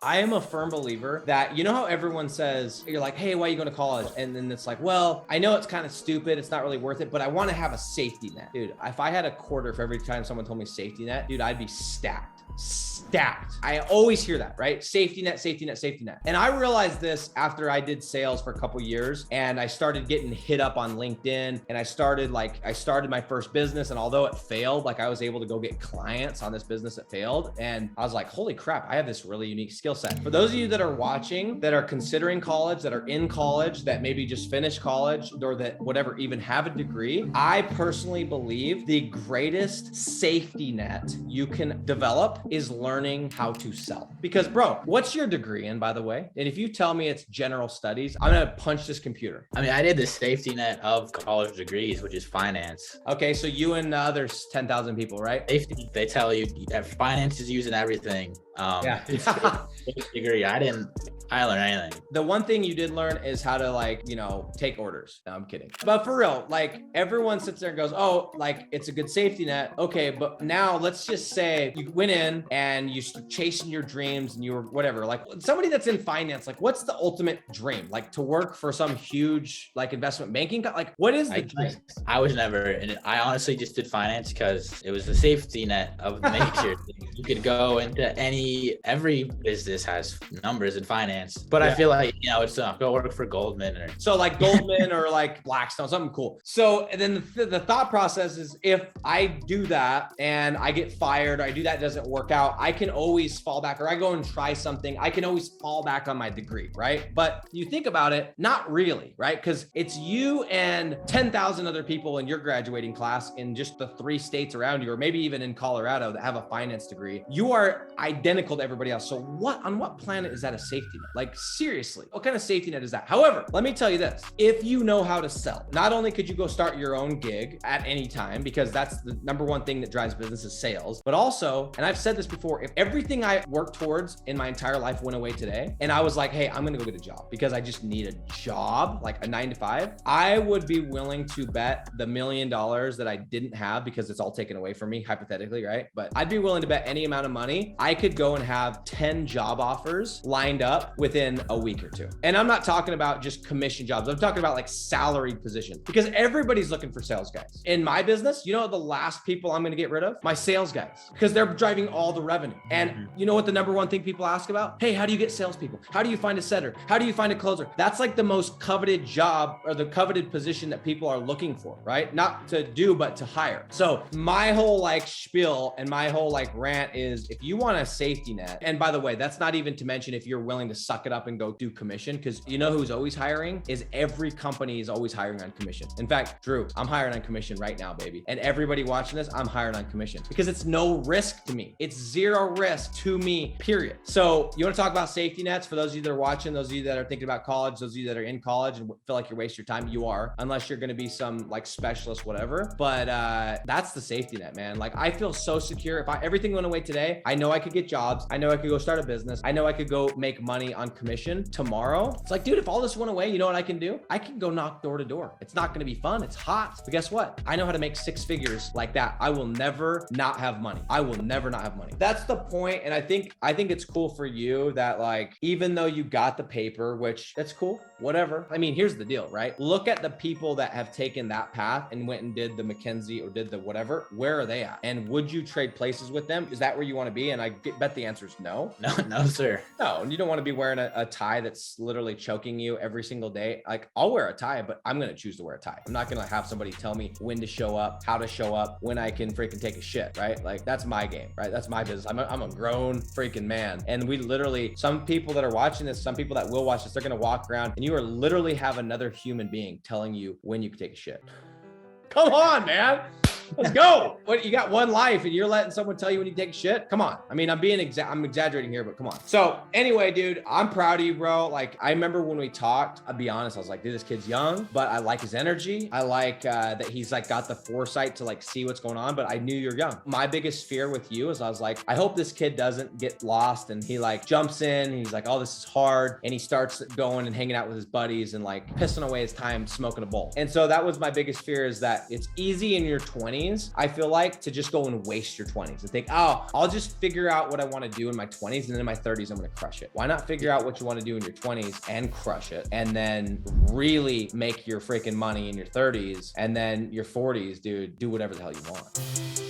I am a firm believer that, you know how everyone says, you're like, hey, why are you going to college? And then it's like, well, I know it's kind of stupid. It's not really worth it, but I want to have a safety net. Dude, if I had a quarter for every time someone told me safety net, dude, I'd be stacked. I always hear that, right? Safety net, safety net, safety net. And I realized this after I did sales for a couple years and I started getting hit up on LinkedIn and I started my first business. And although it failed, like I was able to go get clients on this business that failed. And I was like, holy crap, I have this really unique skill set. For those of you that are watching, that are considering college, that are in college, that maybe just finished college or that whatever, even have a degree, I personally believe the greatest safety net you can develop is learning how to sell. Because bro, what's your degree in, by the way? And if you tell me it's general studies, I'm gonna punch this computer. I mean, I did the safety net of college degrees, which is finance. Okay, so you and others 10,000 people, right? They tell you that finance is using everything. Yeah. It's degree. I learned anything. The one thing you did learn is how to take orders. No, I'm kidding. But for real, like everyone sits there and goes, oh, like it's a good safety net. Okay, but now let's just say you went in and you started chasing your dreams and you were whatever, like somebody that's in finance, like what's the ultimate dream? Like to work for some huge like investment banking, like what is the dream? I was never, and I honestly just did finance because it was the safety net of the major. You could go into every business has numbers in finance. But I feel like, it's go work for Goldman so like Goldman or like Blackstone, something cool. So and then the thought process is if I do that and I get fired, or I do that, it doesn't work out, I can always fall back, or I go and try something. I can always fall back on my degree, right? But you think about it, not really, right? Because it's you and 10,000 other people in your graduating class in just the 3 states around you, or maybe even in Colorado that have a finance degree. You are identical to everybody else. So on what planet is that a safety net? Like seriously, what kind of safety net is that? However, let me tell you this, if you know how to sell, not only could you go start your own gig at any time, because that's the number one thing that drives business is sales, but also, and I've said this before, if everything I worked towards in my entire life went away today, and I was like, hey, I'm gonna go get a job because I just need a job, like a 9 to 5, I would be willing to bet the $1 million that I didn't have because it's all taken away from me, hypothetically, right? But I'd be willing to bet any amount of money I could go and have 10 job offers lined up within a week or 2. And I'm not talking about just commission jobs. I'm talking about like salaried positions, because everybody's looking for sales guys. In my business, you know, the last people I'm going to get rid of? My sales guys, because they're driving all the revenue. And you know what the number one thing people ask about? Hey, how do you get salespeople? How do you find a setter? How do you find a closer? That's like the most coveted job or the coveted position that people are looking for, right? Not to do, but to hire. So my whole like spiel and my whole like rant is, if you want a safety net, and by the way, that's not even to mention if you're willing to suck it up and go do commission, because you know who's always hiring is every company is always hiring on commission. In fact, Drew, I'm hiring on commission right now, baby. And everybody watching this, I'm hiring on commission because it's no risk to me. It's 0 risk to me, period. So you want to talk about safety nets? For those of you that are watching, those of you that are thinking about college, those of you that are in college and feel like you're wasting your time, you are, unless you're going to be some like specialist, whatever. But that's the safety net, man. Like I feel so secure. If everything went away today, I know I could get jobs. I know I could go start a business. I know I could go make money on commission tomorrow. It's like, dude, if all this went away, you know what I can do? I can go knock door to door. It's not going to be fun. It's hot. But guess what? I know how to make 6 figures like that. I will never not have money. I will never not have money. That's the point. And I think it's cool for you that like, even though you got the paper, which that's cool, whatever. I mean, here's the deal, right? Look at the people that have taken that path and went and did the McKinsey or did the whatever. Where are they at? And would you trade places with them? Is that where you want to be? And I bet the answer is no. No, sir. No, you don't want to be wearing a tie that's literally choking you every single day. Like I'll wear a tie, but I'm going to choose to wear a tie. I'm not going to have somebody tell me when to show up, how to show up, when I can freaking take a shit, right? Like that's my game, right? That's my business. I'm a grown freaking man. And we literally, some people that are watching this, some people that will watch this, they're going to walk around and you are literally have another human being telling you when you can take a shit. Come on, man. Let's go. What, you got one life and you're letting someone tell you when you take a shit? Come on. I mean, I'm exaggerating here, but come on. So anyway, dude, I'm proud of you, bro. Like I remember when we talked, I'll be honest, I was like, dude, this kid's young, but I like his energy. I like that he's like got the foresight to like see what's going on, but I knew you're young. My biggest fear with you is I was like, I hope this kid doesn't get lost and he like jumps in and he's like, oh, this is hard. And he starts going and hanging out with his buddies and like pissing away his time smoking a bowl. And so that was my biggest fear, is that it's easy in your 20s 20s, I feel like, to just go and waste your 20s and think, oh, I'll just figure out what I want to do in my 20s, and then in my 30s, I'm going to crush it. Why not figure out what you want to do in your 20s and crush it, and then really make your freaking money in your 30s, and then your 40s, dude, do whatever the hell you want.